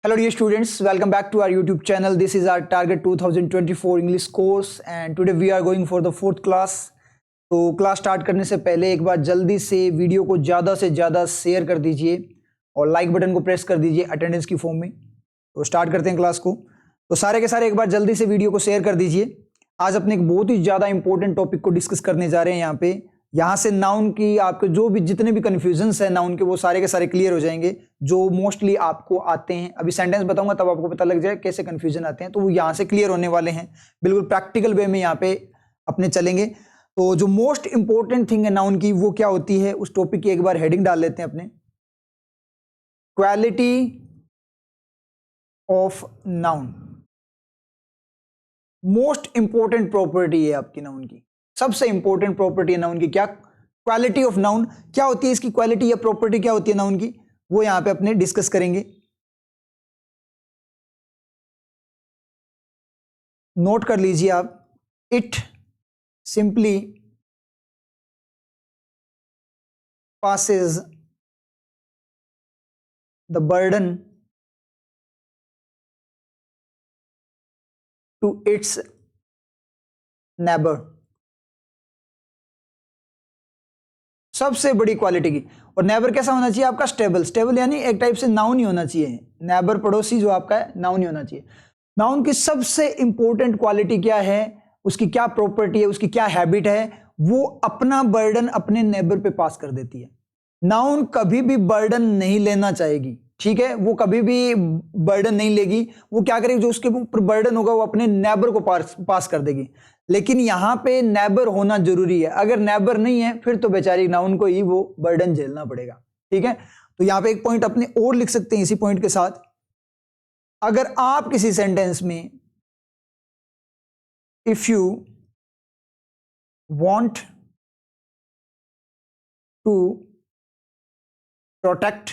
Hello dear students, welcome back to our YouTube channel. This is our Target 2024 English course and today we are going for the 4th class. तो class start करने से पहले एक बार जल्दी से video को ज़्यादा से ज़्यादा शेयर कर दीजिए और लाइक बटन को प्रेस कर दीजिए अटेंडेंस की फॉर्म में। तो स्टार्ट करते हैं क्लास को। तो सारे के सारे एक बार जल्दी से वीडियो को शेयर कर दीजिए। आज अपने एक बहुत ही ज़्यादा इंपॉर्टेंट टॉपिक को डिस्कस करने जा रहे हैं। यहाँ से नाउन की आपके जो भी जितने भी कन्फ्यूजन्स है नाउन के वो सारे के सारे क्लियर हो जाएंगे जो मोस्टली आपको आते हैं। अभी सेंटेंस बताऊंगा तब आपको पता लग जाए कैसे कन्फ्यूजन आते हैं, तो वो यहाँ से क्लियर होने वाले हैं। बिल्कुल प्रैक्टिकल वे में यहाँ पे अपने चलेंगे। तो जो मोस्ट इंपॉर्टेंट थिंग है नाउन की वो क्या होती है, उस टॉपिक की एक बार हेडिंग डाल लेते हैं अपने। Quality of noun most important property है आपकी नाउन की, सबसे इंपॉर्टेंट प्रॉपर्टी है नाउन की। क्या? Quality of noun. क्या होती है इसकी क्वालिटी या प्रॉपर्टी, क्या होती है नाउन की, वो यहां पे अपने डिस्कस करेंगे। नोट कर लीजिए आप। It simply passes the burden to its neighbor। सबसे बड़ी क्वालिटी की। और नेबर कैसा होना चाहिए आपका? स्टेबल। स्टेबल यानी एक टाइप से नाउन ही होना चाहिए। नेबर पड़ोसी जो आपका है नाउन ही होना चाहिए। नाउन की सबसे इंपॉर्टेंट क्वालिटी क्या है, उसकी क्या प्रॉपर्टी है, उसकी क्या हैबिट है, वो अपना बर्डन अपने नेबर पे पास कर देती है। नाउन कभी भी बर्डन नहीं लेना चाहेगी, ठीक है, वो कभी भी बर्डन नहीं लेगी। वो क्या करेगी, जो उसके ऊपर बर्डन होगा वो अपने नेबर को पास कर देगी। लेकिन यहां पे नेबर होना जरूरी है। अगर नेबर नहीं है फिर तो बेचारी नाउन को ही वो बर्डन झेलना पड़ेगा, ठीक है। तो यहां पे एक पॉइंट अपने और लिख सकते हैं इसी पॉइंट के साथ। अगर आप किसी सेंटेंस में if you want to protect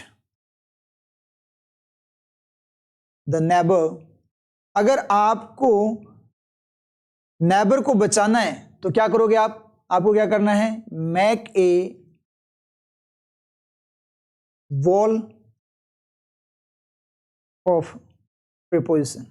the neighbour, अगर आपको नेबर को बचाना है तो क्या करोगे आप? आपको क्या करना है? Make a wall of preposition.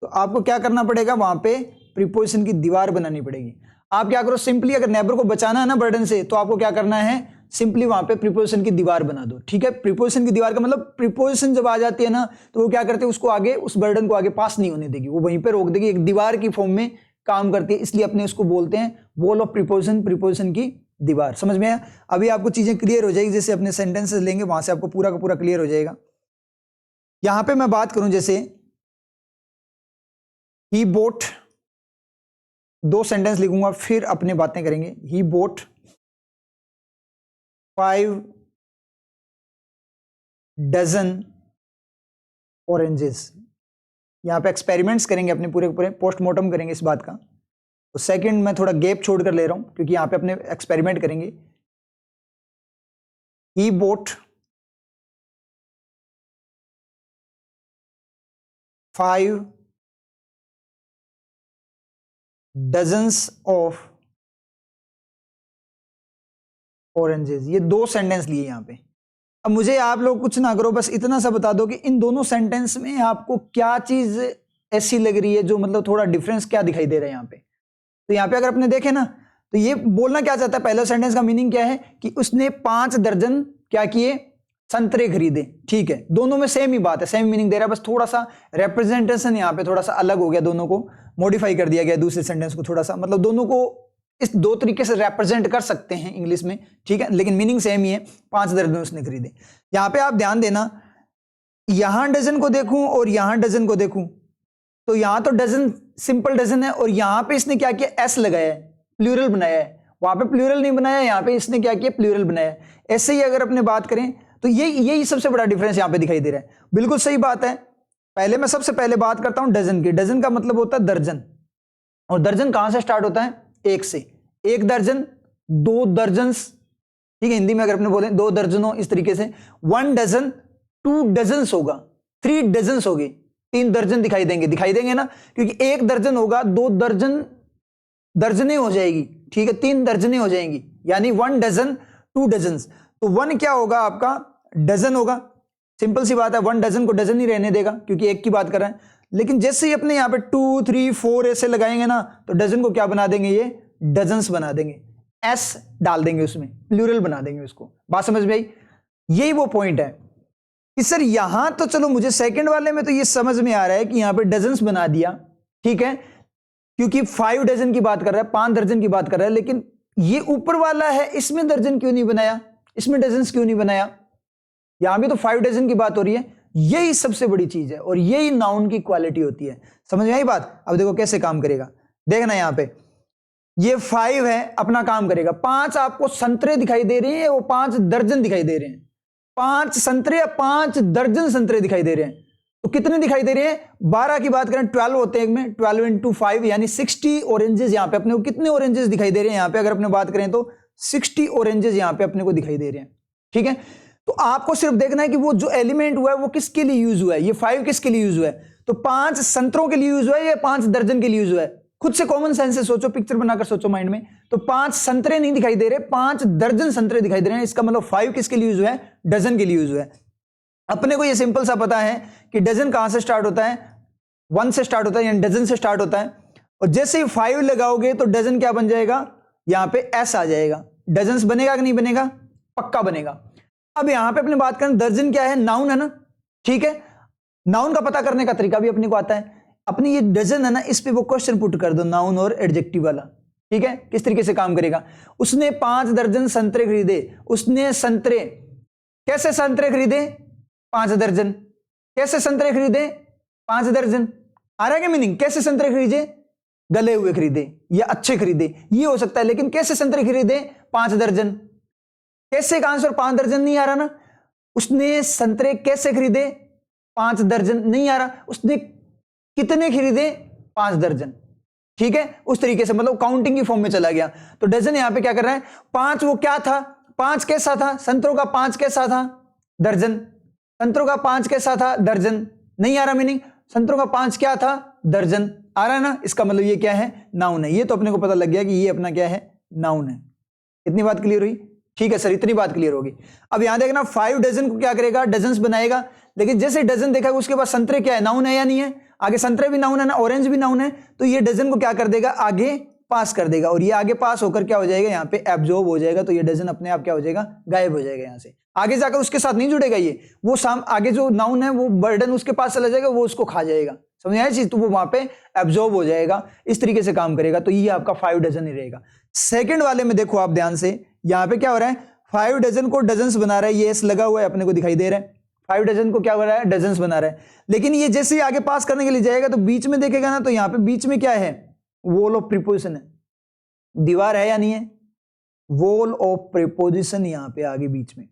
तो आपको क्या करना पड़ेगा? वहां पे प्रीपोजिशन की दीवार बनानी पड़ेगी। आप क्या करो, सिंपली अगर नेबर को बचाना है ना बर्डन से, तो आपको क्या करना है? सिंपली वहां पे प्रीपोजिशन की दीवार बना दो, ठीक है। प्रीपोजिशन की दीवार का मतलब प्रीपोजिशन जब आ जाती है ना तो वो क्या करते हैं, उसको आगे, उस बर्डन को आगे पास नहीं होने देगी, वो वहीं पे रोक देगी। एक दीवार की फॉर्म में काम करती है, इसलिए अपने उसको बोलते हैं वॉल ऑफ प्रीपोजिशन, प्रीपोजिशन की दीवार। समझ में आया? अभी आपको चीजें क्लियर हो जाएगी, जैसे अपने सेंटेंसेस लेंगे वहां से आपको पूरा का पूरा क्लियर हो जाएगा। यहां पर मैं बात करूं जैसे ही बोट, दो सेंटेंस लिखूंगा फिर अपने बातें करेंगे। ही बोट 5 डजन ऑरेंजेस। यहां पे एक्सपेरिमेंट्स करेंगे अपने पूरे पूरे, पोस्टमार्टम करेंगे इस बात का। तो सेकंड मैं थोड़ा गैप छोड़कर ले रहा हूं क्योंकि यहां पे अपने एक्सपेरिमेंट करेंगे। ही बोट 5 डजन्स ऑफ ऑरेंजेस। ये दो सेंटेंस लिए यहां पे। अब मुझे आप लोग कुछ ना करो, बस इतना सा बता दो कि इन दोनों सेंटेंस में आपको क्या चीज ऐसी लग रही है जो मतलब थोड़ा डिफरेंस क्या दिखाई दे रहा है यहां पे। तो यहां पे अगर अपने देखे ना तो ये बोलना क्या चाहता है, पहला सेंटेंस का मीनिंग क्या है कि उसने 5 दर्जन क्या किए? संतरे खरीदे, ठीक है। दोनों में सेम ही बात है, सेम मीनिंग दे रहा है, बस थोड़ा सा रेप्रेजेंटेशन यहाँ पे थोड़ा सा अलग हो गया, दोनों को मॉडिफाई कर दिया गया दूसरे सेंटेंस को थोड़ा सा, मतलब दोनों को इस दो तरीके से रिप्रेजेंट कर सकते हैं इंग्लिश में, ठीक है, लेकिन मीनिंग सेम ही है। 5 दर्जन उसने खरीदे। यहां पे आप ध्यान देना, यहां डजन को देखूं और यहां डजन को देखूं तो यहां तो डजन सिंपल डजन है और यहां पे इसने क्या किया? एस लगाया है, प्लूरल बनाया है। वहां पे प्लूरल नहीं बनाया, यहां पे इसने क्या किया? प्लूरल बनाया है। ऐसे ही अगर अपने बात करें तो यही सबसे बड़ा डिफरेंस यहां पे दिखाई दे रहा है। बिल्कुल सही बात है। पहले मैं सबसे पहले बात करता हूं डजन की। डजन का मतलब होता है दर्जन, और दर्जन कहां से स्टार्ट होता है? 1 से। 1 दर्जन, 2 दर्जन्स, ठीक है, हिंदी में अगर अपने बोले 2 दर्जनों, इस तरीके से 1 डजन, 2 डजन्स होगा, 3 डजन्स होगी, 3 दर्जन दिखाई देंगे ना, क्योंकि 1 दर्जन होगा, 2 दर्जन दर्जनें हो जाएगी, ठीक है, 3 दर्जनें हो जाएंगी, यानी 1 डजन, 2 डजन्स। तो 1 क्या होगा आपका? डजन होगा, सिंपल सी बात है, 1 डजन को डजन ही रहने देगा क्योंकि एक की बात कर रहे हैं। लेकिन जैसे ही अपने यहाँ पे 2, 3, 4 ऐसे लगाएंगे ना, तो डजन को क्या बना देंगे, ये डजन्स बना देंगे, एस डाल देंगे उसमें, प्लूरल बना देंगे उसको। बात समझ में आई? यही वो पॉइंट है कि सर यहां तो चलो मुझे सेकंड वाले में तो ये समझ में आ रहा है कि यहां पे डजन्स बना दिया, ठीक है, क्योंकि 5 डजन की बात कर रहा है, 5 दर्जन की बात कर रहा है। लेकिन ये ऊपर वाला है, इसमें दर्जन क्यों नहीं बनाया, इसमें डजन्स क्यों नहीं बनाया? यहां भी तो 5 डजन की बात हो रही है। यही सबसे बड़ी चीज है और यही नाउन की क्वालिटी होती है। समझ में आई बात? अब देखो कैसे काम करेगा, देखना यहां पे ये 5 है, अपना काम करेगा। 5 आपको संतरे दिखाई दे रहे हैं, वो 5 दर्जन दिखाई दे रहे हैं। 5 संतरे या 5 दर्जन संतरे दिखाई दे रहे हैं। तो कितने दिखाई दे रहे हैं? 12 की बात करें 12 होते हैं एक में, 12 इंटू 5 यानी 60 ऑरेंजेस। यहां पे अपने को कितने ऑरेंजेस दिखाई दे रहे हैं? यहां पे अगर अपने बात करें तो 60 ऑरेंजेस यहां पे अपने को दिखाई दे रहे हैं, ठीक है। तो आपको सिर्फ देखना है कि वो जो एलिमेंट हुआ है वो किसके लिए यूज हुआ है, ये 5 किसके लिए यूज हुआ है। तो 5 संतरों के लिए यूज हुआ है या 5 दर्जन के लिए यूज हुआ है? खुद से कॉमन सेंस से सोचो, पिक्चर बनाकर सोचो माइंड में। तो 5 संतरे नहीं दिखाई दे रहे, 5 दर्जन संतरे दिखाई दे रहे हैं। इसका मतलब 5 किसके लिए यूज हुआ है? डजन के लिए यूज हुआ है। अपने को ये सिंपल सा पता है कि डजन कहां से स्टार्ट होता है? 1 से स्टार्ट होता है, यानी डजन से स्टार्ट होता है। और जैसे ही 5 लगाओगे तो डजन क्या बन जाएगा? यहां पे एस आ जाएगा। डजन्स बनेगा कि नहीं बनेगा? पक्का बनेगा। अब यहां पे अपने बात करें, दर्जन क्या है? नाउन है ना, ठीक है। नाउन का पता करने का तरीका भी अपने को आता है। अपनी ये डजन है ना, इस पे वो क्वेश्चन पुट कर दो, नाउन और एडजेक्टिव वाला, ठीक है। किस तरीके से काम करेगा? उसने 5 दर्जन संतरे खरीदे। उसने संतरे, कैसे संतरे खरीदे? 5 दर्जन। कैसे संतरे खरीदे? 5 दर्जन। आ रहा है क्या मीनिंग? कैसे संतरे खरीदे? गले हुए खरीदे या अच्छे खरीदे, ये हो सकता है। लेकिन कैसे संतरे खरीदे? 5 दर्जन। कैसे का आंसर 5 दर्जन नहीं आ रहा ना। उसने संतरे कैसे खरीदे? 5 दर्जन नहीं आ रहा। उसने कितने खरीदे? 5 दर्जन, ठीक है। उस तरीके से मतलब काउंटिंग की फॉर्म में चला गया। तो डजन यहां पे क्या कर रहा है? 5 वो क्या था? 5 कैसा था? संतरों का 5 कैसा था? दर्जन। संतरों का 5 कैसा था? दर्जन। नहीं आ रहा मीनिंग? संतरों का 5 क्या था? दर्जन। आ रहा है ना? इसका मतलब ये क्या है? नाउन है। ये तो अपने को पता लग गया कि ये अपना क्या है? नाउन है। इतनी बात क्लियर हुई? ठीक है सर, इतनी बात क्लियर होगी। अब यहां देखना, 5 डजन को क्या करेगा? डजन्स बनाएगा। लेकिन जैसे डजन देखा उसके बाद संतरे क्या है? नाउन है या नहीं है? आगे संतरे भी नाउन है ना, ऑरेंज भी नाउन है। तो ये डजन को क्या कर देगा? आगे पास कर देगा। और ये आगे पास होकर क्या हो जाएगा? यहाँ पे एब्जॉर्ब हो जाएगा। तो ये डजन अपने आप क्या हो जाएगा? गायब हो जाएगा। यहाँ से आगे जाकर उसके साथ नहीं जुड़ेगा ये, वो आगे जो नाउन है वो बर्डन उसके पास चला जाएगा, वो उसको खा जाएगा। समझ आया चीज? तो वो वहां पे एब्जॉर्ब हो जाएगा। इस तरीके से काम करेगा। तो ये आपका 5 डजन ही रहेगा। सेकंड वाले में देखो आप ध्यान से, यहां पे क्या हो रहा है? 5 डजन को डजन्स बना रहा है, ये एस लगा हुआ है, अपने को दिखाई दे रहा है। 5 डजन को क्या हो रहा है? डजन्स बना रहा है। लेकिन ये जैसे ही आगे पास करने के लिए जाएगा तो बीच में देखेगा ना, तो यहां पे बीच में क्या है? वॉल ऑफ प्रीपोजिशन है। दीवार है या नहीं है? वॉल ऑफ प्रीपोजिशन यहां पे आगे बीच में।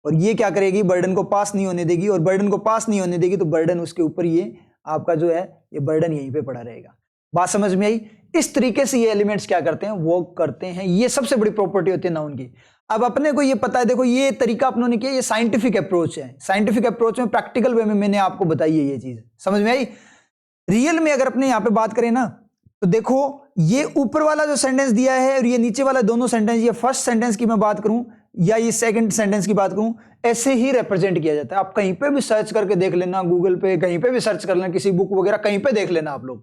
और ये क्या करेगी? बर्डन को पास नहीं होने देगी। और बर्डन को पास नहीं होने देगी तो बर्डन उसके ऊपर, ये आपका जो है ये बर्डन यहीं पे पड़ा रहेगा। बात समझ में आई? इस तरीके से ये एलिमेंट्स क्या करते हैं? वर्क करते हैं। ये सबसे बड़ी प्रॉपर्टी होती है नाउन की। अब अपने को ये पता है, देखो ये तरीका अपनों ने किया, ये साइंटिफिक अप्रोच है। साइंटिफिक अप्रोच में प्रैक्टिकल वे में मैंने आपको बताई है ये चीज। समझ में आई? रियल में अगर अपने यहां पे बात करें ना, तो देखो ये ऊपर वाला जो सेंटेंस दिया है और ये नीचे वाला दोनों सेंटेंस, ये फर्स्ट सेंटेंस की मैं बात करूं या ये सेकंड सेंटेंस की बात करूं, ऐसे ही रिप्रेजेंट किया जाता है। आप कहीं पे भी सर्च करके देख लेना, गूगल पे कहीं पे भी सर्च कर लेना, किसी बुक वगैरह कहीं पे देख लेना आप लोग,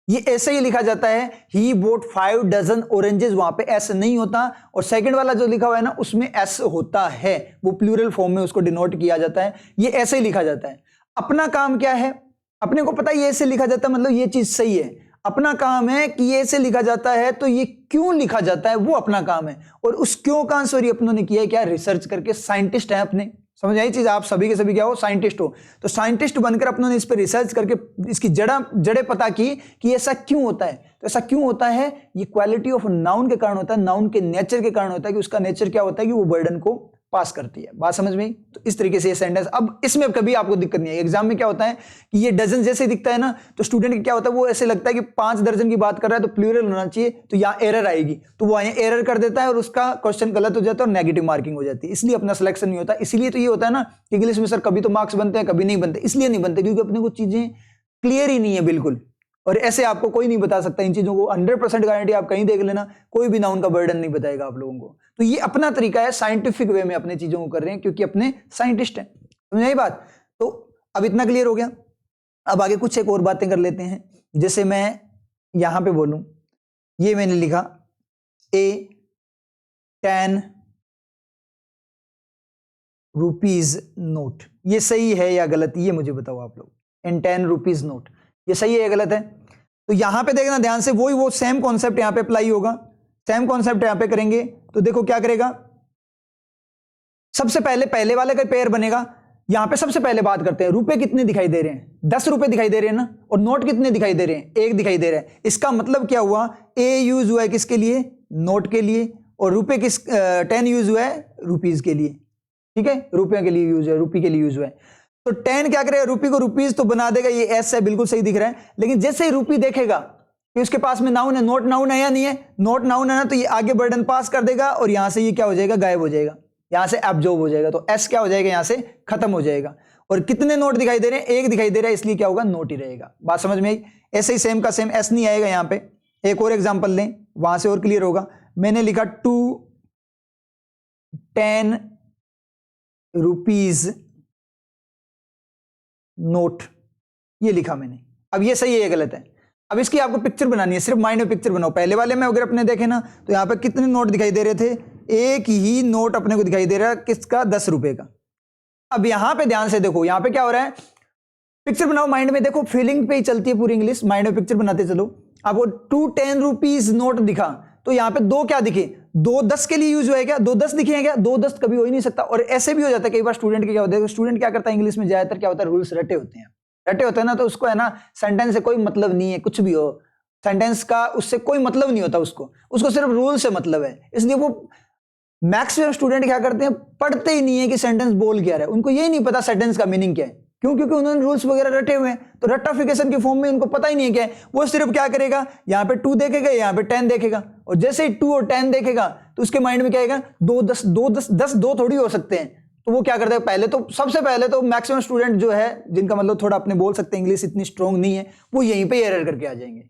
ये ऐसे ही लिखा जाता है, ही बोट 5 डजन ऑरेंजेस। वहां पे एस नहीं होता। और सेकंड वाला जो लिखा हुआ है ना, उसमें एस होता है, वो प्लूरल फॉर्म में उसको डिनोट किया जाता है। ये ऐसे ही लिखा जाता है। अपना काम क्या है? अपने को पता है ये ऐसे लिखा जाता है, मतलब ये चीज सही है। अपना काम है कि ये ऐसे लिखा जाता है, तो ये क्यों लिखा जाता है वो अपना काम है। और उस क्यों का आंसर ये अपनों ने किया है क्या? रिसर्च करके। साइंटिस्ट है अपने, समझ आई चीज? आप सभी के सभी क्या हो? साइंटिस्ट हो। तो साइंटिस्ट बनकर अपनों ने इस पर रिसर्च करके इसकी जड़ें पता की कि ऐसा क्यों होता है। तो ऐसा क्यों होता है? ये क्वालिटी ऑफ नाउन के कारण होता है, नाउन के नेचर के कारण होता है कि उसका नेचर क्या होता है कि वो बर्डन को पास करती है। बात समझ में आई? तो इस तरीके से ये सेंटेंस, अब इसमें कभी आपको दिक्कत नहीं है। एग्जाम में क्या होता है कि ये डजन जैसे दिखता है ना, तो स्टूडेंट को क्या होता है, वो ऐसे लगता है कि 5 दर्जन की बात कर रहा है तो प्लूरल होना चाहिए, तो यहाँ एरर आएगी, तो वो यहाँ एरर कर देता है और उसका क्वेश्चन गलत हो जाता है और नेगेटिव मार्किंग हो जाती है। इसलिए अपना सिलेक्शन नहीं होता। इसलिए तो ये होता है ना कि इंग्लिश में सर कभी तो मार्क्स बनते हैं, कभी नहीं बनते। इसलिए नहीं बनते क्योंकि अपने को चीजें क्लियर ही नहीं है बिल्कुल। और ऐसे आपको कोई नहीं बता सकता इन चीजों को। 100% गारंटी आप कहीं देख लेना, कोई भी नाउन का बर्डन नहीं बताएगा आप लोगों को। तो ये अपना तरीका है, साइंटिफिक वे में अपने चीजों को कर रहे हैं क्योंकि अपने साइंटिस्ट हैं। समझ आई बात? तो अब इतना क्लियर हो गया। अब आगे कुछ एक और बातें कर लेते हैं। जैसे मैं यहां पे बोलूं, ये मैंने लिखा ए 10 रुपीज नोट, ये सही है या गलत, ये मुझे बताओ आप लोग। इन 10 रुपीज नोट, ये सही है या गलत है? तो यहां पे देखना ध्यान से, वो सेम कॉन्सेप्ट यहां पे अप्लाई होगा। सेम कॉन्सेप्ट यहां पे करेंगे तो देखो क्या करेगा। सबसे पहले वाले का पेयर बनेगा। यहां पे सबसे पहले बात करते हैं, रुपए कितने दिखाई दे रहे हैं? 10 रुपए दिखाई दे रहे हैं ना, और नोट कितने दिखाई दे रहे हैं? 1 दिखाई दे रहा है। इसका मतलब क्या हुआ, ए यूज हुआ है किसके लिए? नोट के लिए, और रुपए 10 यूज हुआ है रुपीज के लिए। ठीक है, रुपये के लिए यूज है, रुपये के लिए यूज हुआ है। तो 10 क्या करेगा, रुपये को रुपीज तो बना देगा, ये एस है, बिल्कुल सही दिख रहा है। लेकिन जैसे ही रुपये देखेगा कि उसके पास में नाउन है, नोट नाउन है या नहीं है? नोट नाउन है ना, तो ये आगे बर्डन पास कर देगा और यहां से ये क्या हो जाएगा, गायब हो जाएगा, यहां से एब्जॉर्ब हो जाएगा। तो एस क्या हो जाएगा, यहां से खत्म हो जाएगा। और कितने नोट दिखाई दे रहे हैं? 1 दिखाई दे रहा है, इसलिए क्या होगा, नोट ही रहेगा। बात समझ में आई? ऐसे ही सेम का सेम एस नहीं आएगा यहां पे। एक और एग्जांपल लें, वहां से और क्लियर होगा। मैंने लिखा 2 10 रुपीज नोट, ये लिखा मैंने। अब ये सही है या गलत है? अब इसकी आपको पिक्चर बनानी है, सिर्फ माइंड में पिक्चर बनाओ। पहले वाले में अगर अपने देखे ना, तो यहां पे कितने नोट दिखाई दे रहे थे? एक ही नोट अपने को दिखाई दे रहा है, किसका? 10 रुपए का। अब यहां पे ध्यान से देखो, यहां पे क्या हो रहा है, पिक्चर बनाओ माइंड में। देखो फीलिंग पे ही चलती है पूरी इंग्लिश, माइंड में पिक्चर बनाते चलो। आपको 2 10 रुपीज नोट दिखा, तो यहां पे 2 क्या दिखे? 2 10 के लिए यूज हुआ है क्या? 2 10 दिखे हैं क्या? 2 10 कभी हो ही नहीं सकता। और ऐसे भी हो जाता है कई बार स्टूडेंट के, क्या होता है, स्टूडेंट क्या करता है इंग्लिश में ज्यादातर, क्या होता है, रूल्स रटे होते हैं। रटे होते हैं ना, तो उसको है ना, सेंटेंस से कोई मतलब नहीं है, कुछ भी हो सेंटेंस का उससे कोई मतलब नहीं होता उसको सिर्फ रूल से मतलब है। इसलिए वो मैक्सिमम स्टूडेंट क्या करते हैं, पढ़ते ही नहीं है कि सेंटेंस बोल क्या रहा है, उनको यही नहीं पता सेंटेंस का मीनिंग क्या है। क्यों? क्योंकि उन्होंने रूल्स वगैरह रटे हुए हैं, तो रट्टाफिकेशन की फॉर्म में उनको पता ही नहीं है क्या है। वो सिर्फ क्या करेगा, यहां पे 2 देखेगा, यहां पे 10 देखेगा, और जैसे ही 2 और 10 देखेगा तो उसके माइंड में क्या आएगा, 2 10 2 10 10 2 थोड़ी हो सकते हैं। तो वो क्या करता है, पहले तो सबसे पहले तो मैक्सिमम स्टूडेंट जो है, जिनका मतलब थोड़ा अपने बोल सकते हैं, इंग्लिश इतनी स्ट्रॉन्ग नहीं है, वो यहीं पे एरर करके आ जाएंगे,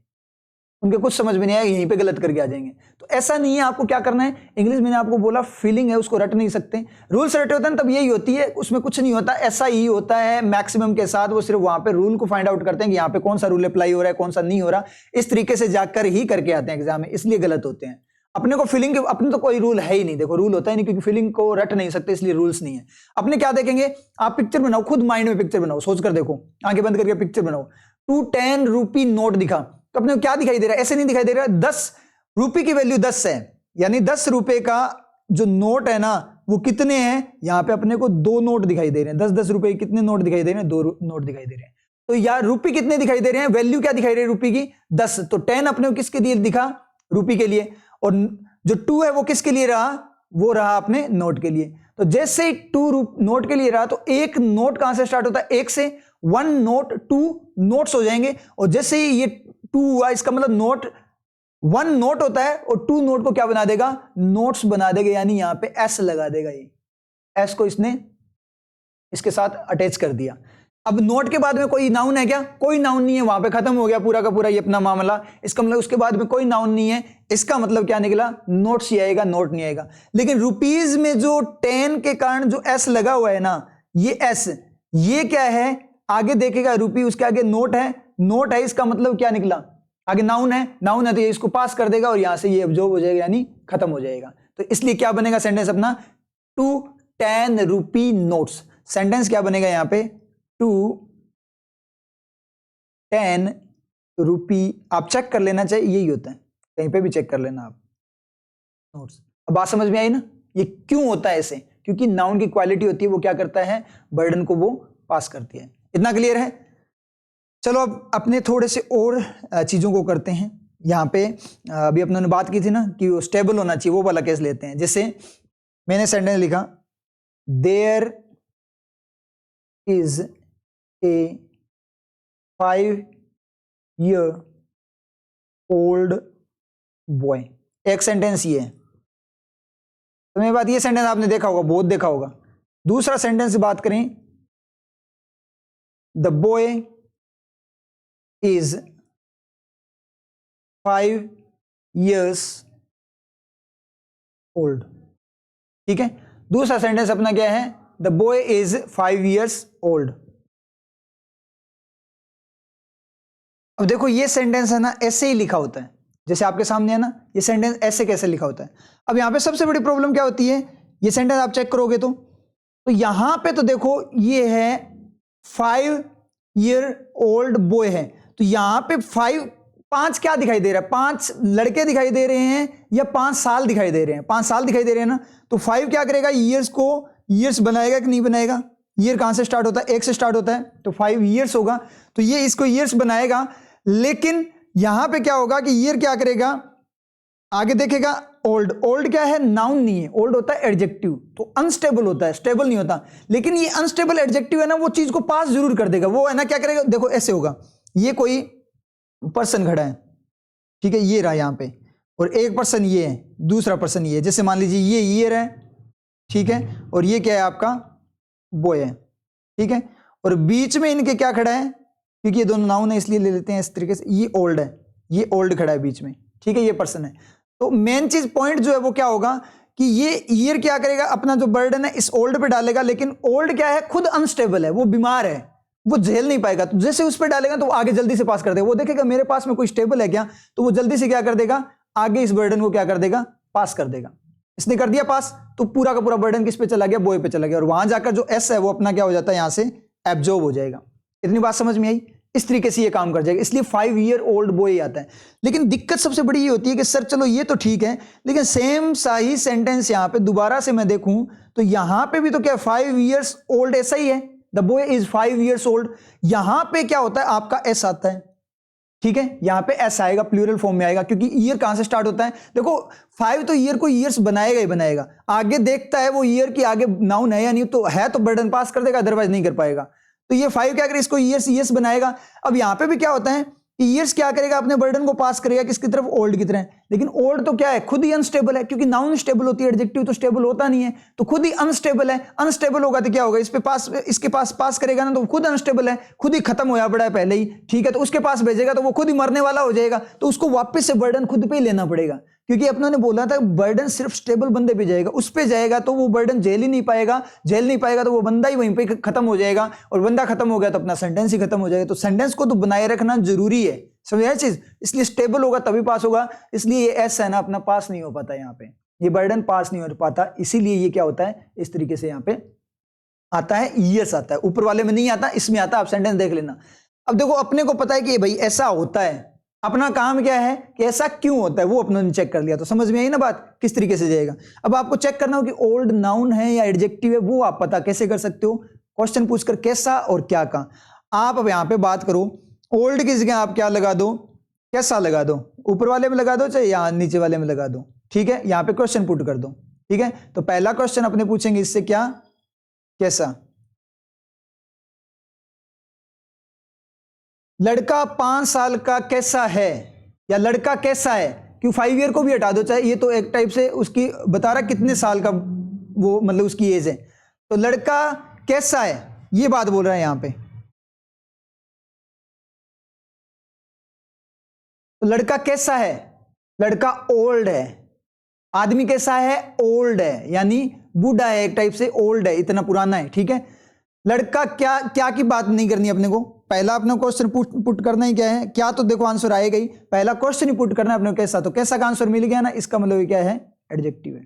उनके कुछ समझ में नहीं आएगा, यहीं पे गलत करके आ जाएंगे। तो ऐसा नहीं है, आपको क्या करना है, इंग्लिश मैंने आपको बोला फीलिंग है, उसको रट नहीं सकते। रूल्स रटे होते हैं तब यही होती है, उसमें कुछ नहीं होता, ऐसा ही होता है मैक्सिमम के साथ। वो सिर्फ वहां पे रूल को फाइंड आउट करते हैं कि यहाँ पे कौन सा रूल अप्लाई हो रहा है, कौन सा नहीं हो रहा, इस तरीके से जाकर ही करके आते हैं एग्जाम में, इसलिए गलत होते हैं। अपने को फीलिंग के अपने तो कोई रूल है ही नहीं, देखो रूल होता है नहीं, क्योंकि फीलिंग को रट नहीं सकते, इसलिए रूल्स नहीं है। अपने क्या देखेंगे, आप पिक्चर बनाओ, खुद माइंड में पिक्चर बनाओ, सोच कर देखो, आंखें बंद करके पिक्चर बनाओ। 2 10 रुपी नोट दिखा, तो अपने को क्या दिखाई दे रहा है, ऐसे नहीं दिखाई दे रहा है, 10 रुपए की वैल्यू 10 है, यानी 10 रुपए का जो नोट है ना, वो कितने हैं, यहां पे अपने को 2 नोट दिखाई दे रहे हैं। 10 10 रुपए कितने नोट दिखाई दे रहे हैं, 2 नोट दिखाई दे रहे हैं। तो यार रुपये कितने दिखाई दे रहे हैं, वैल्यू क्या दिखाई दे रही है रुपये की, 10। तो 10 अपने को किसके लिए दिखा, रुपये के लिए, और जो 2 है वो किसके लिए रहा, वो रहा अपने नोट के लिए। तो जैसे ही 2 नोट के लिए रहा, तो एक नोट कहां से स्टार्ट होता है, 1 से, 1 नोट 2 नोट्स हो जाएंगे। और जैसे ही ये 2 हुआ, इसका मतलब नोट 1 नोट होता है, और 2 नोट को क्या बना देगा, नोट्स बना देगा, यानी यहां पे एस लगा देगा। ये एस को इसने इसके साथ अटैच कर दिया। अब नोट के बाद में कोई नाउन है क्या, कोई नाउन नहीं है, वहां पे खत्म हो गया पूरा का पूरा ये अपना मामला। इसका मतलब उसके बाद में कोई नाउन नहीं है, इसका मतलब क्या निकला, नोट्स ही आएगा, नोट नहीं आएगा। लेकिन रुपीज में जो 10 के कारण जो एस लगा हुआ है ना, ये एस, ये क्या है, आगे देखेगा रुपी, उसके आगे नोट है, नोट है, इसका मतलब क्या निकला, आगे नाउन है, नाउन है, तो ये इसको पास कर देगा और यहां से ये अब्जॉर्ब हो जाएगा, यानी खत्म हो जाएगा। तो इसलिए क्या बनेगा सेंटेंस अपना, 2 10 रुपी नोट्स। सेंटेंस क्या बनेगा यहां पे, 2 10 रुपी। आप चेक कर लेना चाहिए, यही होता है, कहीं पे भी चेक कर लेना आप नोट्स। अब बात समझ में आई ना, ये क्यों होता है ऐसे, क्योंकि नाउन की क्वालिटी होती है, वो क्या करता है, बर्डन को वो पास करती है। इतना क्लियर है? चलो अब अपने थोड़े से और चीजों को करते हैं। यहाँ पे अभी अपने ने बात की थी ना कि वो स्टेबल होना चाहिए, वो वाला केस लेते हैं। जैसे मैंने सेंटेंस लिखा, there is a 5 year old boy। एक सेंटेंस ये है, तो मेरी बात, ये सेंटेंस आपने देखा होगा, बहुत देखा होगा। दूसरा सेंटेंस से बात करें, the boy is 5 years old। ठीक है, दूसरा सेंटेंस अपना क्या है, the boy is 5 years old। अब देखो ये सेंटेंस है ना ऐसे ही लिखा होता है, जैसे आपके सामने है ना, ये सेंटेंस ऐसे कैसे लिखा होता है। अब यहां पे सबसे बड़ी प्रॉब्लम क्या होती है, ये सेंटेंस आप चेक करोगे तो यहां पे तो देखो ये है 5 year old बॉय है, तो यहां पे 5 क्या दिखाई दे रहा है, 5 लड़के दिखाई दे रहे हैं या 5 साल दिखाई दे रहे हैं, 5 साल दिखाई दे रहे हैं ना, तो 5 क्या करेगा, ईयर्स को ईयर्स बनाएगा कि नहीं बनाएगा, ईयर कहां से स्टार्ट होता है, 1 से स्टार्ट होता है, तो 5 years होगा, तो ये इसको ईयर्स बनाएगा। लेकिन यहां पे क्या होगा कि ईयर क्या करेगा, आगे देखेगा ओल्ड, ओल्ड क्या है, नाउन नहीं है, ओल्ड होता है एडजेक्टिव, तो अनस्टेबल होता है, स्टेबल नहीं होता। लेकिन ये अनस्टेबल एडजेक्टिव है ना, वो चीज को पास जरूर कर देगा, वो है ना क्या करेगा, देखो ऐसे होगा, ये कोई पर्सन खड़ा है, ठीक है, ये रहा यहां पे, और एक पर्सन ये है, दूसरा पर्सन ये है, जैसे मान लीजिए ये ईयर है, ठीक है, और ये क्या है आपका बॉय है, ठीक है, और बीच में इनके क्या खड़ा है, क्योंकि ये दोनों नाउन है इसलिए ले लेते हैं इस तरीके से, ये ओल्ड है, ये ओल्ड खड़ा है बीच में, ठीक है, ये पर्सन है। तो मेन चीज पॉइंट जो है वो क्या होगा कि ये ईयर क्या करेगा, अपना जो बर्डन है इस ओल्ड पे डालेगा, लेकिन ओल्ड क्या है, खुद अनस्टेबल है, वो बीमार है, वो झेल नहीं पाएगा, तो जैसे उस पर डालेगा तो आगे जल्दी से पास कर देगा, वो देखेगा मेरे पास में कोई स्टेबल है क्या, तो वो जल्दी से क्या कर देगा, आगे इस बर्डन को क्या कर देगा, पास कर देगा। इसने कर दिया पास, तो पूरा का पूरा बर्डन किस पे चला गया, बॉय पे चला गया, और वहां जाकर जो एस है वो अपना क्या हो जाता है, यहां से एब्जॉर्ब हो जाएगा। इतनी बात समझ में आई, इस तरीके से ये काम कर जाएगा, इसलिए 5 year old बॉय आता है। लेकिन दिक्कत सबसे बड़ी ये होती है कि सर चलो ये तो ठीक है, लेकिन सेम सा ही सेंटेंस यहां पे दोबारा से मैं देखूं तो यहां पे भी तो क्या 5 years old ऐसा ही है, the boy is 5 years old, यहां पे क्या होता है आपका एस आता है, ठीक है, यहां पे एस आएगा, प्लूरल फॉर्म में आएगा, क्योंकि ईयर कहां से स्टार्ट होता है, देखो 5 तो ईयर को ईयर्स बनाएगा ही बनाएगा, आगे देखता है वो ईयर की आगे नाउन है या नहीं, तो है तो बर्डन पास कर देगा, अदरवाइज नहीं कर पाएगा। तो ये 5 क्या करेगा, इसको ईयर्स ईयर्स बनाएगा। अब यहां पे भी क्या होता है कि ईयर्स क्या करेगा, अपने बर्डन को पास करेगा किसकी तरफ, ओल्ड की तरह, लेकिन ओल्ड तो क्या है, खुद ही अनस्टेबल है, क्योंकि नाउन स्टेबल होती है, एडजेक्टिव तो स्टेबल होता नहीं है, तो खुद ही अनस्टेबल है। अनस्टेबल होगा तो क्या होगा, इस पे पास, इसके पास पास करेगा ना, तो खुद अनस्टेबल है, खुद ही खत्म होया पड़ा है पहले ही, ठीक है, तो उसके पास भेजेगा तो वो खुद ही मरने वाला हो जाएगा, तो उसको वापस से बर्डन खुद पे ही लेना पड़ेगा, क्योंकि अपनों ने बोला था बर्डन सिर्फ स्टेबल बंदे पे जाएगा, उस पे जाएगा तो वो बर्डन झेल ही नहीं पाएगा, झेल नहीं पाएगा तो वो बंदा ही वहीं पे खत्म हो जाएगा, और बंदा खत्म हो गया तो अपना सेंटेंस ही खत्म हो जाएगा। तो सेंटेंस को तो बनाए रखना जरूरी है, समझे चीज, इसलिए स्टेबल होगा तभी पास होगा, इसलिए ये एस है ना अपना पास नहीं हो पाता, यहाँ पे ये बर्डन पास नहीं हो पाता, इसीलिए ये क्या होता है, इस तरीके से यहाँ पे आता है, ईयर्स आता है, ऊपर वाले में नहीं आता, इसमें आता है, आप सेंटेंस देख लेना। अब देखो अपने को पता है कि भाई ऐसा होता है, अपना काम क्या है कि ऐसा क्यों होता है, वो अपने ने चेक कर लिया, तो समझ में आई ना बात किस तरीके से जाएगा। अब आपको चेक करना हो कि ओल्ड नाउन है या एडजेक्टिव है, वो आप पता कैसे कर सकते हो, क्वेश्चन पूछकर कैसा और क्या का। आप अब यहां पे बात करो, ओल्ड की जगह आप क्या लगा दो, कैसा लगा दो, ऊपर वाले में लगा दो चाहे यहां नीचे वाले में लगा दो, ठीक है, यहां पे क्वेश्चन पुट कर दो, ठीक है। तो पहला क्वेश्चन अपने पूछेंगे इससे क्या, कैसा। लड़का 5 साल का कैसा है, या लड़का कैसा है, क्यों 5 ईयर को भी हटा दो, चाहे ये तो एक टाइप से उसकी बता रहा कितने साल का वो मतलब उसकी एज है, तो लड़का कैसा है ये बात बोल रहा है यहां पे। तो लड़का कैसा है, लड़का ओल्ड है, आदमी कैसा है, ओल्ड है, यानी बूढ़ा है, एक टाइप से ओल्ड है, इतना पुराना है, ठीक है। लड़का क्या क्या की बात नहीं करनी अपने को, पहला अपना क्वेश्चन पुट करना ही क्या है, क्या तो देखो आंसर आएगा ही, पहला क्वेश्चन ही पुट करना है अपने को कैसा, तो कैसा का आंसर मिल गया ना, इसका मतलब क्या है, एडजेक्टिव है,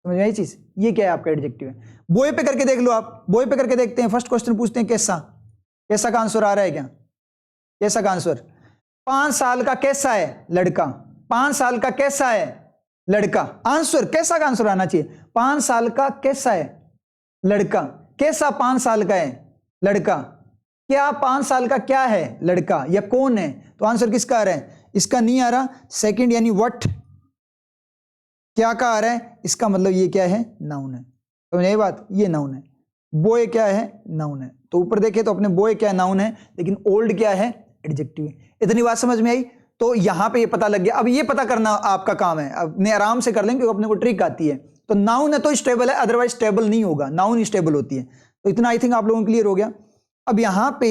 समझ में आई चीज, ये क्या है आपका एडजेक्टिव है। बॉय पे करके देख लो, आप बॉय पे करके देखते हैं, फर्स्ट क्वेश्चन पूछते हैं कैसा, कैसा का आंसर आ रहा है क्या, कैसा का आंसर, 5 साल का कैसा है लड़का, 5 साल का कैसा है लड़का, आंसर कैसा का आंसर आना चाहिए, 5 साल का कैसा है लड़का, कैसा 5 साल का है लड़का, क्या 5 साल का क्या है लड़का या कौन है, तो आंसर किसका आ रहा है, इसका नहीं आ रहा, सेकंड यानी व्हाट, क्या का आ रहा है, इसका मतलब ये क्या है, नाउन है, समझ आई बात, ये नाउन है, बॉय क्या है, नाउन है, तो ऊपर देखे तो अपने बॉय क्या नाउन है, लेकिन ओल्ड क्या है, एडजेक्टिव है। इतनी बात समझ में आई, तो यहां पे ये पता लग गया। अब ये पता करना आपका काम है, अपने आराम से कर लेंगे क्योंकि अपने को ट्रिक आती है। तो नाउन है तो स्टेबल है, अदरवाइज स्टेबल नहीं होगा, नाउन स्टेबल होती है। तो इतना आई थिंक आप लोगों को क्लियर हो गया। अब यहां पे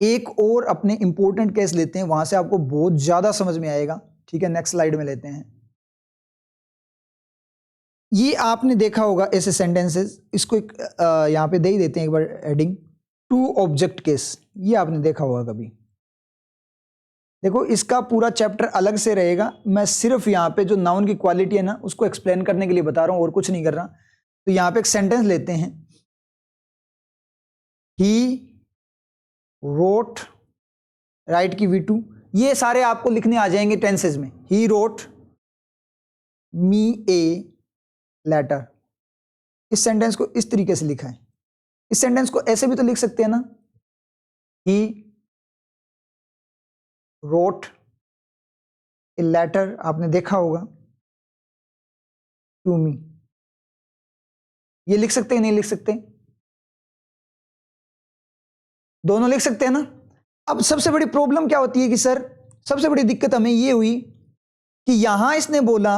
एक और अपने इंपॉर्टेंट केस लेते हैं, वहां से आपको बहुत ज्यादा समझ में आएगा, ठीक है। नेक्स्ट स्लाइड में लेते हैं। ये आपने देखा होगा ऐसे सेंटेंसेस, इसको एक यहाँ पे दे ही देते हैं एक बार हेडिंग, टू ऑब्जेक्ट केस, ये आपने देखा होगा कभी। देखो इसका पूरा चैप्टर अलग से रहेगा, मैं सिर्फ यहाँ पे जो नाउन की क्वालिटी है ना उसको एक्सप्लेन करने के लिए बता रहा हूँ और कुछ नहीं कर रहा। तो यहाँ पे एक सेंटेंस लेते हैं, ही रोट, राइट की V2, ये सारे आपको लिखने आ जाएंगे टेंसेज में। He wrote me a letter, इस सेंटेंस को इस तरीके से लिखा है। इस सेंटेंस को ऐसे भी तो लिख सकते हैं ना, ही रोट ए लेटर, आपने देखा होगा, टू मी, ये लिख सकते हैं नहीं लिख सकते? दोनों लिख सकते हैं ना। अब सबसे बड़ी प्रॉब्लम क्या होती है कि सर, सबसे बड़ी दिक्कत हमें ये हुई कि यहां इसने बोला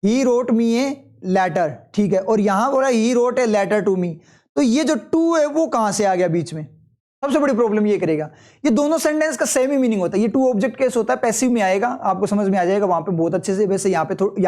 he wrote me a letter, ठीक है, और यहां बोला he wrote a letter to me, तो ये जो टू है वो कहां से आ गया बीच में? सबसे बड़ी प्रॉब्लम ये करेगा। ये दोनों सेंटेंस का सेम ही मीनिंग होता है, ये टू ऑब्जेक्ट केस होता है, पैसिव में आएगा, आपको समझ में आ जाएगा वहां पे बहुत अच्छे से। वैसे यहाँ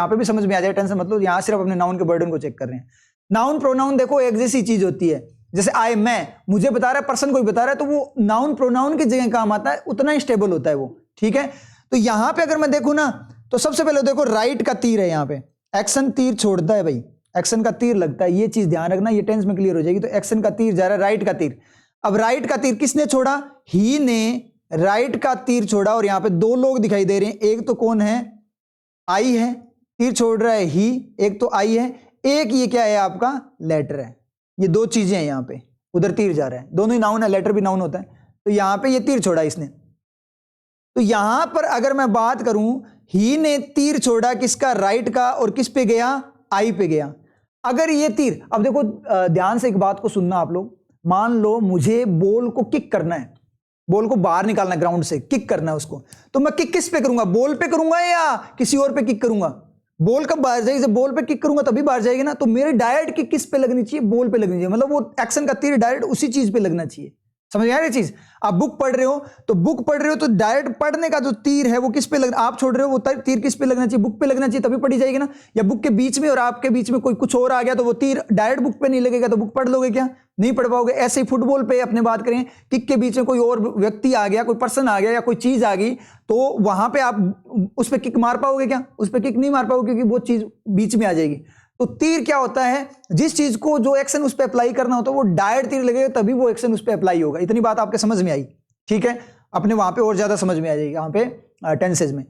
पे भी समझ में आ जाएगा, टेंशन मतलब यहां सिर्फ अपने नाउन के बर्डन को चेक कर रहे हैं। नाउन प्रोनाउन देखो एक जैसी चीज होती है, जैसे आई मैं, मुझे बता रहा है, पर्सन कोई बता रहा है, तो वो नाउन प्रोनाउन की जगह काम आता है, उतना ही स्टेबल होता है वो, ठीक है। तो यहां पे अगर मैं देखूं ना, तो सबसे पहले देखो राइट का तीर है, यहाँ पे एक्शन तीर छोड़ता है भाई, एक्शन का तीर लगता है, ये चीज ध्यान रखना, ये टेंस में क्लियर हो जाएगी। तो एक्शन का तीर जा रहा है, राइट का तीर। अब राइट का तीर किसने छोड़ा? ही ने राइट का तीर छोड़ा, और यहां पे दो लोग दिखाई दे रहे हैं, एक तो कौन है? आई है, तीर छोड़ रहा है ही, एक तो आई है, एक ये क्या है आपका? लेटर है। ये दो चीजें हैं यहाँ पे, उधर तीर जा रहा है, दोनों ही नाउन है, लेटर भी नाउन होता है। तो यहां पे ये तीर छोड़ा इसने। तो यहां पर अगर मैं बात करूं, ही ने तीर छोड़ा किसका? राइट का, और किस पे गया? आई पे गया। अगर ये तीर, अब देखो ध्यान से एक बात को सुनना आप लोग, मान लो मुझे बॉल को किक करना है, बॉल को बाहर निकालना है, ग्राउंड से किक करना है उसको, तो मैं किक किस पे करूंगा? बॉल पे करूंगा या किसी और पे किक करूंगा? बॉल कब बाहर जाएगी? जब बॉल पे किक करूंगा तभी बाहर जाएगी ना। तो मेरी डायरेक्ट किक किस पे लगनी चाहिए? बॉल पे लगनी चाहिए, मतलब वो एक्शन का तीर डायरेक्ट उसी चीज पे लगना चाहिए। समझ में आ रही चीज? आप बुक पढ़ रहे हो, तो बुक पढ़ रहे हो तो डायरेक्ट पढ़ने का जो तीर है वो किस पे लगना, आप छोड़ रहे हो वो तीर किस पे लगना चाहिए? बुक पे लगना चाहिए, तभी पढ़ी जाएगी ना। या बुक के बीच में और आपके बीच में कोई कुछ और आ गया तो वो तीर डायरेक्ट बुक पे नहीं लगेगा, तो बुक पढ़ लोगे क्या? नहीं पढ़ पाओगे। ऐसे ही फुटबॉल पे अपने बात करें, किक के बीच में कोई और व्यक्ति आ गया, कोई पर्सन आ गया या कोई चीज आ गई, तो वहां पे आप उस पर किक मार पाओगे क्या? उस पर किक नहीं मार पाओगे, क्योंकि वो चीज बीच में आ जाएगी। तो तीर क्या होता है? जिस चीज को जो एक्शन उस पर अप्लाई करना होता है वो डायरेक्ट तीर लगेगा, तभी वो एक्शन उस पर अप्लाई होगा। इतनी बात आपके समझ में आई? ठीक है, अपने वहां पे और ज्यादा समझ में आ जाएगी, वहां पे टेंसेज में।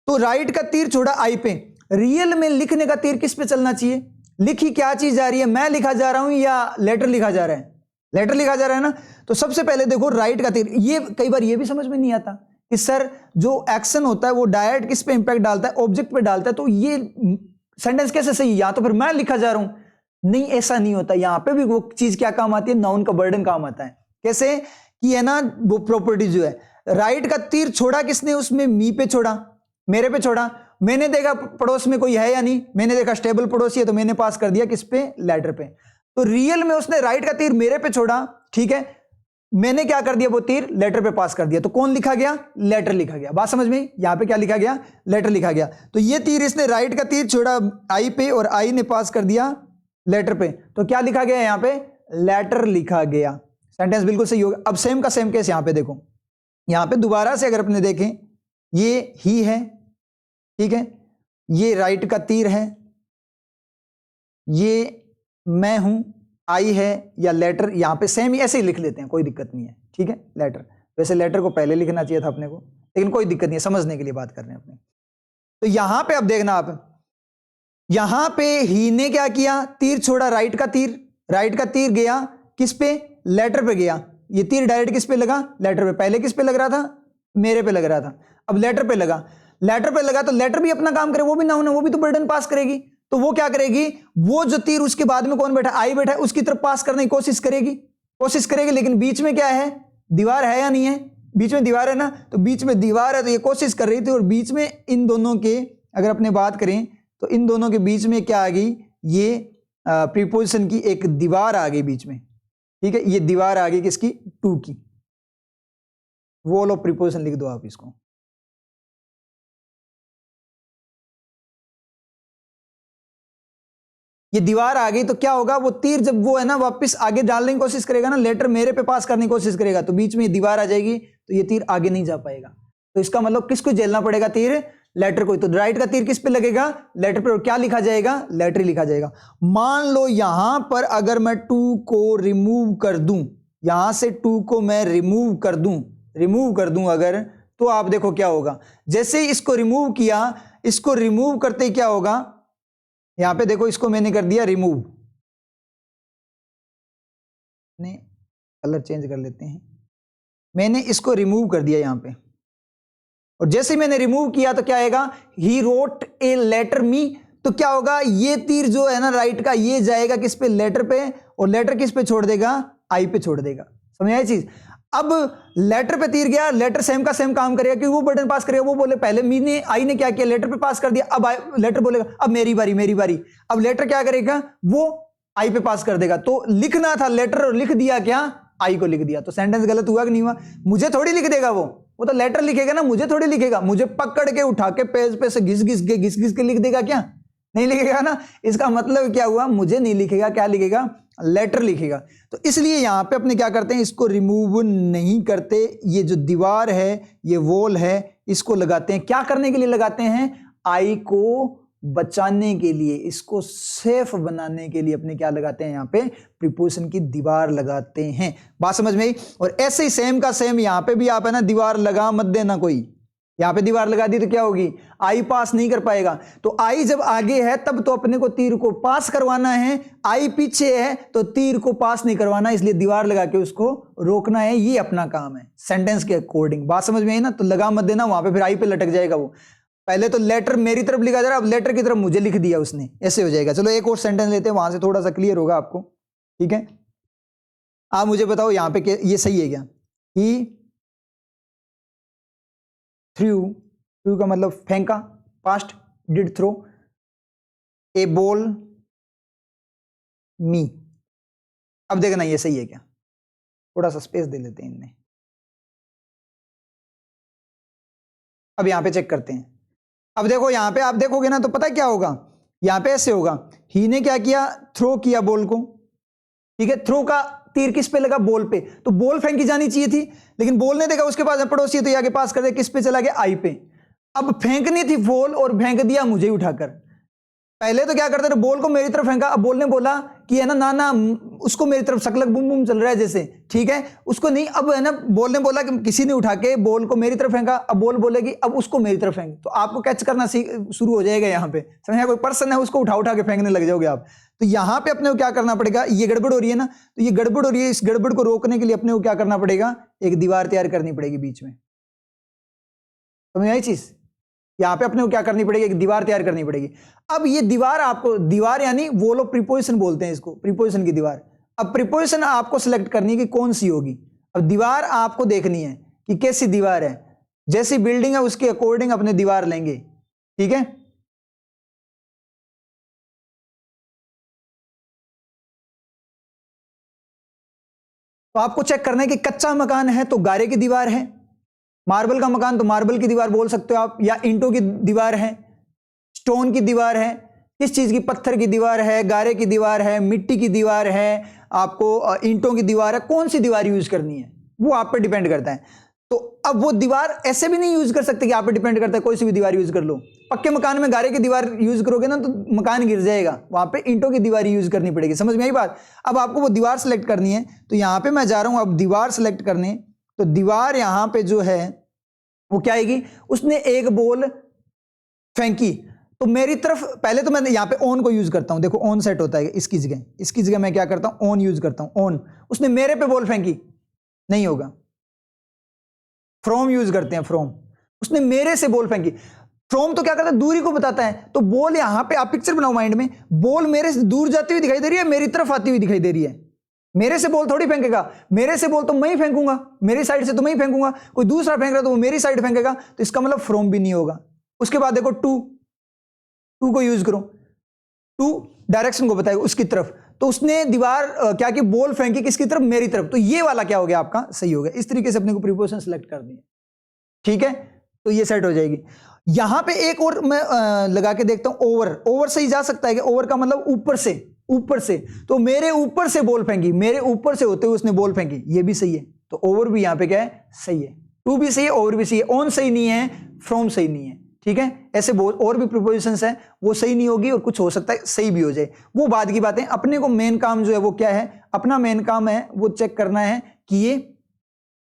तो राइट का तीर छोड़ा आई पे, रियल में लिखने का तीर किस पे चलना चाहिए? लिखी क्या चीज जा रही है? मैं लिखा जा रहा हूं या लेटर लिखा जा रहा है? लेटर लिखा जा रहा है ना। तो सबसे पहले देखो राइट का तीर, ये कई बार ये भी समझ में नहीं आता कि सर जो एक्शन होता है वो डायरेक्ट किस पे इंपैक्ट डालता है? ऑब्जेक्ट पे डालता है, तो ये सेंटेंस कैसे सही? या तो फिर मैं लिखा जा रहा हूं, नहीं ऐसा नहीं होता। यहां पे भी वो चीज क्या काम आती है? नाउन का बर्डन काम आता है। कैसे कि है ना, वो प्रॉपर्टी जो है, राइट का तीर छोड़ा किसने? उसमें मी पे छोड़ा, मेरे पे छोड़ा। मैंने देखा पड़ोस में कोई है या नहीं, मैंने देखा स्टेबल पड़ोसी है, तो मैंने पास कर दिया किस पे? लेटर पे। तो रियल में उसने राइट का तीर मेरे पे छोड़ा, ठीक है, मैंने क्या कर दिया? वो तीर लेटर पे पास कर दिया, तो कौन लिखा गया? लेटर लिखा गया। बात समझ में? यहां पे क्या लिखा गया? लेटर लिखा गया। तो ये तीर इसने राइट का तीर छोड़ा आई पे, और आई ने पास कर दिया लेटर पे, तो क्या लिखा गया यहां पे? लेटर लिखा गया। सेंटेंस बिल्कुल सही होगा। अब सेम का सेम केस यहां पे देखो, यहां पे दोबारा से अगर अपने देखें, ये ही है, ठीक है, ये राइट का तीर है, ये मैं हूं, आई है या लेटर, यहां पे सेम ही ऐसे ही लिख लेते हैं, कोई दिक्कत नहीं है, ठीक है। लेटर, वैसे लेटर को पहले लिखना चाहिए था अपने को, लेकिन कोई दिक्कत नहीं है, समझने के लिए बात कर रहे हैं अपने। तो यहां पे अब देखना आप, यहां पे ही ने क्या किया? तीर छोड़ा, राइट का तीर, राइट का तीर गया किस पे? लेटर पे गया। ये तीर डायरेक्ट किस पे लगा? लेटर पे। पहले किस पे लग रहा था? मेरे पे लग रहा था, अब लेटर पे लगा। लेटर पे लगा तो लेटर भी अपना काम करे, वो भी नाउन है, वो भी तो बर्डन पास करेगी। तो वो क्या करेगी? वो जो तीर उसके बाद में कौन बैठा? आई बैठा है, उसकी तरफ पास करने की कोशिश करेगी, कोशिश करेगी, लेकिन बीच में क्या है? दीवार है या नहीं है? बीच में दीवार है ना, तो बीच में दीवार है, तो ये कोशिश कर रही थी, और बीच में इन दोनों के अगर अपने बात करें तो इन दोनों के बीच में क्या आ गई? ये प्रीपोजिशन की एक दीवार आ गई बीच में, ठीक है। ये दीवार आ गई किसकी? टू की। वॉल ऑफ प्रीपोजिशन लिख दो आप इसको। ये दीवार आ गई तो क्या होगा, वो तीर जब वो है ना वापस आगे डालने की कोशिश करेगा ना, लेटर मेरे पे पास करने की कोशिश करेगा, तो बीच में ये दीवार आ जाएगी, तो ये तीर आगे नहीं जा पाएगा। तो इसका मतलब किसको झेलना पड़ेगा तीर, लेटर को। तो राइट का तीर किस पे लगेगा, लेटर पे, और क्या लिखा जाएगा, लेटर ही लिखा जाएगा। मान लो यहां पर अगर मैं 2 को रिमूव कर दूं, यहां से 2 को मैं रिमूव कर दूं अगर, तो आप देखो क्या होगा, जैसे ही इसको रिमूव किया, इसको रिमूव करते ही क्या होगा, यहां पे देखो इसको मैंने कर दिया रिमूव, ने कलर चेंज कर लेते हैं, मैंने इसको रिमूव कर दिया यहां पे, और जैसे ही मैंने रिमूव किया तो क्या आएगा, ही रोट ए लेटर मी, तो क्या होगा, ये तीर जो है ना राइट का, ये जाएगा किस पे, लेटर पे, और लेटर किस पे छोड़ देगा, आई पे छोड़ देगा। समझ आई चीज। अब लेटर पे तीर गया, लेटर सेम का सेम काम करेगा, क्योंकि वो बटन पास करेगा, वो बोले पहले मी ने, आई ने क्या किया, लेटर पे पास कर दिया, अब लेटर बोलेगा अब मेरी बारी, अब लेटर क्या करेगा, वो आई पे पास कर देगा। तो लिखना था लेटर और लिख दिया क्या, आई को लिख दिया, तो सेंटेंस गलत हुआ कि नहीं हुआ। मुझे थोड़ी लिख देगा वो तो लेटर लिखेगा ना, मुझे थोड़ी लिखेगा, मुझे पकड़ के उठा के पेज पे से घिस घिस के लिख देगा क्या, नहीं लिखेगा ना। इसका मतलब क्या हुआ, मुझे नहीं लिखेगा, क्या लिखेगा, लेटर लिखेगा। तो इसलिए यहां पे अपने क्या करते हैं, इसको रिमूव नहीं करते, ये जो दीवार है, ये वॉल है, इसको लगाते हैं, क्या करने के लिए लगाते हैं, आई को बचाने के लिए, इसको सेफ बनाने के लिए अपने क्या लगाते हैं, यहां पे प्रीपोजिशन की दीवार लगाते हैं। बात समझ में आई। और ऐसे ही सेम का सेम यहां पे भी आप है ना, दीवार लगा मत देना कोई, यहां पे दीवार लगा दी तो क्या होगी, आई पास नहीं कर पाएगा। तो आई जब आगे है तब तो अपने को तीर को पास करवाना है, आई पीछे है तो तीर को पास नहीं करवाना, इसलिए दीवार लगा के उसको रोकना है, ये अपना काम है सेंटेंस के अकॉर्डिंग। बात समझ में आई ना। तो लगा मत देना, वहां पे फिर आई पे लटक जाएगा वो, पहले तो लेटर मेरी तरफ लिखा जा रहा है, अब लेटर की तरफ मुझे लिख दिया उसने, ऐसे हो जाएगा। चलो एक और सेंटेंस लेते हैं, वहां से थोड़ा सा क्लियर होगा आपको, ठीक है। आप मुझे बताओ यहां पे ये सही है क्या, ही थ्रू का मतलब फेंका, past did throw a ball me. अब देखना ये सही है क्या, थोड़ा सा स्पेस दे लेते हैं इनमें। अब यहां पे चेक करते हैं। अब देखो यहां पे आप देखोगे ना तो पता है क्या होगा, यहां पे ऐसे होगा, ही ने क्या किया, थ्रो किया बॉल को, ठीक है। थ्रो का तीर किस पे लगा, बॉल पे, तो बॉल फेंकी जानी चाहिए थी, लेकिन बॉल ने देखा उसके पास पड़ोसी है तो ये आगे पास कर दे, किस पे चला गया, आई पे। अब फेंकनी थी बॉल और फेंक दिया मुझे ही उठाकर। पहले तो क्या करते थे, बॉल को मेरी तरफ फेंका, अब बॉल ने बोला कि है ना ना उसको मेरी तरफ, शकलक बुम बुम चल रहा है जैसे, ठीक है, उसको नहीं, अब है ना बॉल ने बोला कि किसी ने उठा के बॉल को मेरी तरफ फेंका, अब बॉल बोलेगी अब उसको मेरी तरफ फेंक, तो आपको कैच करना शुरू हो जाएगा यहाँ पे, समझा, कोई पर्सन है उसको उठा उठा के फेंकने लग जाओगे आप। तो यहाँ पे अपने को क्या करना पड़ेगा, ये गड़बड़ हो रही है ना, तो ये गड़बड़ हो रही है, इस गड़बड़ को रोकने के लिए अपने को क्या करना पड़ेगा, एक दीवार तैयार करनी पड़ेगी बीच में, समझ आई चीज। यहां पे अपने को क्या करनी पड़ेगी, एक दीवार तैयार करनी पड़ेगी। अब ये दीवार आपको, दीवार यानी वो लोग प्रीपोजिशन बोलते हैं इसको, प्रीपोजिशन की दीवार। अब प्रीपोजिशन आपको सिलेक्ट करनी है कि कौन सी होगी। अब दीवार आपको देखनी है कि कैसी दीवार है, जैसी बिल्डिंग है उसके अकॉर्डिंग अपने दीवार लेंगे, ठीक है। तो आपको चेक करना है कि कच्चा मकान है तो गारे की दीवार है, मार्बल का मकान तो मार्बल की दीवार बोल सकते हो आप, या ईंटों की दीवार है, स्टोन की दीवार है, किस चीज की, पत्थर की दीवार है, गारे की दीवार है, मिट्टी की दीवार है, आपको ईंटों की दीवार है, कौन सी दीवार यूज करनी है वो आप पे डिपेंड करता है। तो अब वो दीवार ऐसे भी नहीं यूज कर सकते कि आप पे डिपेंड करता है, कोई सी भी दीवार यूज कर लो। पक्के मकान में गारे की दीवार यूज करोगे ना तो मकान गिर जाएगा, वहां पे ईंटों की दीवार यूज करनी पड़ेगी, समझ में आई बात। अब आपको वो दीवार सेलेक्ट करनी है, तो यहां पे मैं जा रहा हूं अब दीवार सेलेक्ट करने। तो दीवार यहां पे जो है वो क्या आएगी, उसने एक बॉल फेंकी तो मेरी तरफ, पहले तो मैं यहां पे ऑन को यूज करता हूं, देखो ऑन सेट होता है इसकी जगह मैं क्या करता हूं, ऑन यूज करता हूं, ऑन। उसने मेरे पे बॉल फेंकी, नहीं होगा। फ्रॉम यूज करते हैं, फ्रॉम, उसने मेरे से बॉल फेंकी। फ्रॉम तो क्या करता है, दूरी को बताता है, तो बॉल यहां पे आप पिक्चर बनाओ माइंड में, बॉल मेरे से दूर जाती हुई दिखाई दे रही है, मेरी तरफ आती हुई दिखाई दे रही है। मेरे से बॉल थोड़ी फेंकेगा, मेरे से बॉल तो मैं ही फेंकूंगा, मेरी साइड से तो मैं ही फेंकूंगा, कोई दूसरा फेंक रहा तो वो मेरी साइड फेंकेगा, तो इसका मतलब फ्रॉम भी नहीं होगा। उसके बाद देखो टू को यूज करो, टू डायरेक्शन को बताएगा उसकी तरफ, तो उसने दीवार क्या की, बॉल फेंकी किसकी तरफ, मेरी तरफ, तो ये वाला क्या हो गया आपका, सही हो गया। इस तरीके से अपने को प्रीपोजिशन सेलेक्ट करनी है, ठीक है। तो ये सेट हो जाएगी। यहां पे एक और मैं लगा के देखता हूं, ओवर से ही जा सकता है कि ओवर का मतलब ऊपर से, तो मेरे ऊपर से बॉल फेंकी, मेरे ऊपर से होते हुए उसने बॉल फेंकी, ये भी सही है। तो ओवर भी यहां पे क्या है, सही है। टू भी सही है, ओवर भी सही है। ऑन सही नहीं है, फ्रॉम सही नहीं है, ठीक है। ऐसे बहुत और भी प्रीपोजिशंस है, वो सही नहीं होगी और कुछ हो सकता है सही भी हो जाए, वो बाद की बातें। अपने को मेन काम जो है वो क्या है, अपना मेन काम है वो चेक करना है कि ये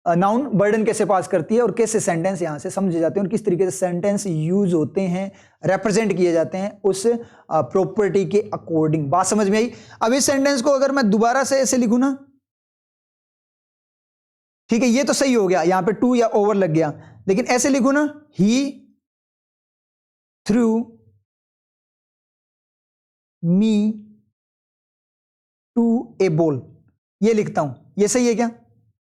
नाउन बर्डन कैसे पास करती है और कैसे सेंटेंस यहां से समझे जाते हैं और किस तरीके से सेंटेंस यूज होते हैं, रिप्रेजेंट किए जाते हैं उस प्रॉपर्टी के अकॉर्डिंग। बात समझ में आई? अब इस सेंटेंस को अगर मैं दोबारा से ऐसे लिखूं ना, ठीक है, ये तो सही हो गया, यहां पे टू या ओवर लग गया, लेकिन ऐसे लिखूं ना, he threw me to a ball, ये लिखता हूं, ये सही है क्या?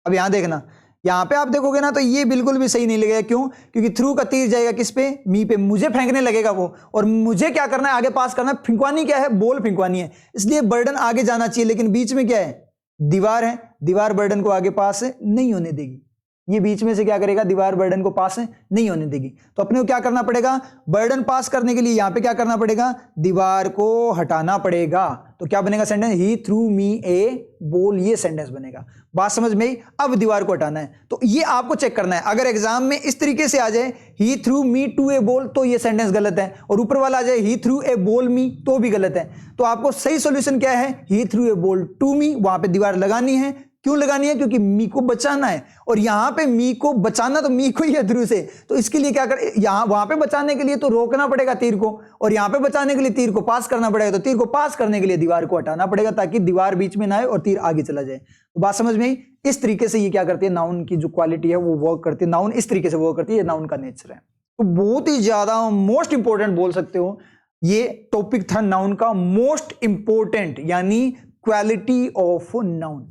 अब यहां देखना, यहां पे आप देखोगे ना तो ये बिल्कुल भी सही नहीं लगेगा। क्यों? क्योंकि थ्रू का तीर जाएगा किस पे, मी पे, मुझे फेंकने लगेगा वो, और मुझे क्या करना है, आगे पास करना है। फिंकवानी क्या है, बॉल फिंकवानी है, इसलिए बर्डन आगे जाना चाहिए, लेकिन बीच में क्या है, दीवार है, दीवार बर्डन को आगे पास नहीं होने देगी। ये बीच में से क्या करेगा, दीवार बर्डन को पास नहीं होने देगी। तो अपने को क्या करना पड़ेगा, बर्डन पास करने के लिए यहां पे क्या करना पड़ेगा, दीवार को हटाना पड़ेगा। तो क्या बनेगा सेंटेंस, ही थ्रू मी ए बॉल, ये सेंटेंस बनेगा। बात समझ में आई? अब दीवार को हटाना है, तो ये आपको चेक करना है। अगर एग्जाम में इस तरीके से आ जाए, he threw me to a ball, तो ये सेंटेंस गलत है, और ऊपर वाला आ जाए, ही थ्रू ए बॉल मी, तो भी गलत है। तो आपको सही सॉल्यूशन क्या है, he threw a ball to me, वहां पे दीवार लगानी है। क्यों लगानी है? क्योंकि मी को बचाना है, और यहां पे मी को बचाना तो मी को ही है थ्रू से, तो इसके लिए क्या कर, यहां वहां पे बचाने के लिए तो रोकना पड़ेगा तीर को, और यहां पे बचाने के लिए तीर को पास करना पड़ेगा। तो तीर को पास करने के लिए दीवार को हटाना पड़ेगा, ताकि दीवार बीच में ना आए और तीर आगे चला जाए। तो बात समझ में आई? इस तरीके से ये क्या करती है, नाउन की जो क्वालिटी है वो वर्क करती है, नाउन इस तरीके से वर्क करती है, ये नाउन का नेचर है। तो बहुत ही ज्यादा मोस्ट इंपॉर्टेंट बोल सकते हो, ये टॉपिक था नाउन का, मोस्ट इंपॉर्टेंट, यानी क्वालिटी ऑफ नाउन।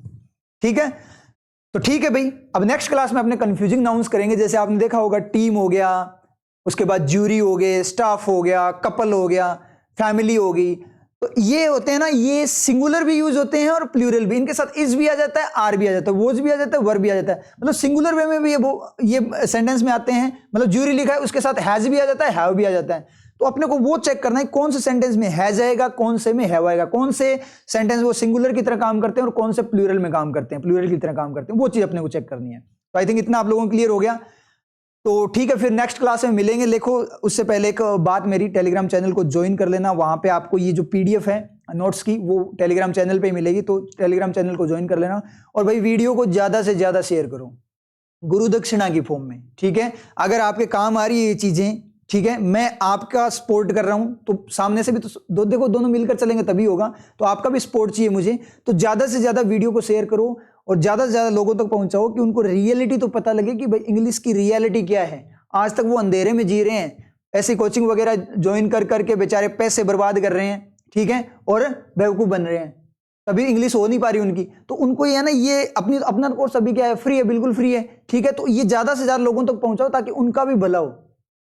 ठीक है, तो ठीक है भाई। अब नेक्स्ट क्लास में अपने कंफ्यूजिंग नाउन्स करेंगे। जैसे आपने देखा होगा, टीम हो गया, उसके बाद ज्यूरी हो गए, स्टाफ हो गया, कपल हो गया, फैमिली हो गई। तो ये होते हैं ना, ये सिंगुलर भी यूज होते हैं और प्लूरल भी। इनके साथ इज भी आ जाता है, आर भी आ जाता है, वोज भी आ जाता है, वर भी आ जाता है। मतलब सिंगुलर वे में भी ये सेंटेंस में आते हैं। मतलब ज्यूरी लिखा है, उसके साथ हैज भी आ जाता है, हैव भी आ जाता है। तो अपने को वो चेक करना है कौन से सेंटेंस में हैज आएगा, कौन से में हैव आएगा, कौन से सेंटेंस वो सिंगुलर की तरह काम करते हैं और कौन से प्लूरल में काम करते हैं, प्लूरल की तरह काम करते हैं। वो चीज अपने को चेक करनी है। तो आई थिंक इतना आप लोगों को क्लियर हो गया। तो ठीक है, फिर नेक्स्ट क्लास में मिलेंगे। देखो, उससे पहले एक बात, मेरी टेलीग्राम चैनल को ज्वाइन कर लेना। वहां पे आपको ये जो पीडीएफ है नोट्स की, वो टेलीग्राम चैनल पे ही मिलेगी। तो टेलीग्राम चैनल को ज्वाइन कर लेना, और भाई वीडियो को ज्यादा से ज्यादा शेयर करो गुरु दक्षिणा की फॉर्म में। ठीक है, अगर आपके काम आ रही है ये चीजें, ठीक है, मैं आपका सपोर्ट कर रहा हूं, तो सामने से भी तो देखो, दोनों मिलकर चलेंगे तभी होगा। तो आपका भी सपोर्ट चाहिए मुझे। तो ज्यादा से ज्यादा वीडियो को शेयर करो और ज्यादा से ज्यादा लोगों तक पहुंचाओ, कि उनको रियलिटी तो पता लगे कि भाई इंग्लिश की रियलिटी क्या है। आज तक वो अंधेरे में जी रहे हैं, ऐसी कोचिंग वगैरह ज्वाइन कर करके बेचारे पैसे बर्बाद कर रहे हैं, ठीक है, और बेवकूफ बन रहे हैं, तभी इंग्लिश हो नहीं पा रही उनकी। तो उनको ये है ना, ये अपना कोर्स अभी क्या है, फ्री है, बिल्कुल फ्री है। ठीक है, तो ये ज्यादा से ज्यादा लोगों तक पहुंचाओ, ताकि उनका भी भला हो।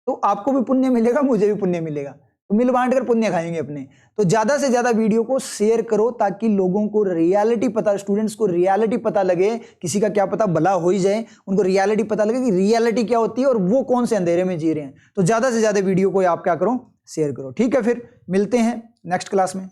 तो आपको भी पुण्य मिलेगा, मुझे भी पुण्य मिलेगा, तो मिल बांट कर पुण्य खाएंगे अपने। तो ज्यादा से ज्यादा वीडियो को शेयर करो, ताकि लोगों को रियलिटी पता, स्टूडेंट्स को रियलिटी पता लगे। किसी का क्या पता भला हो ही जाए, उनको रियलिटी पता लगे कि रियलिटी क्या होती है और वो कौन से अंधेरे में जी रहे हैं। तो ज्यादा से ज्यादा वीडियो को आप क्या करो, शेयर करो। ठीक है, फिर मिलते हैं नेक्स्ट क्लास में।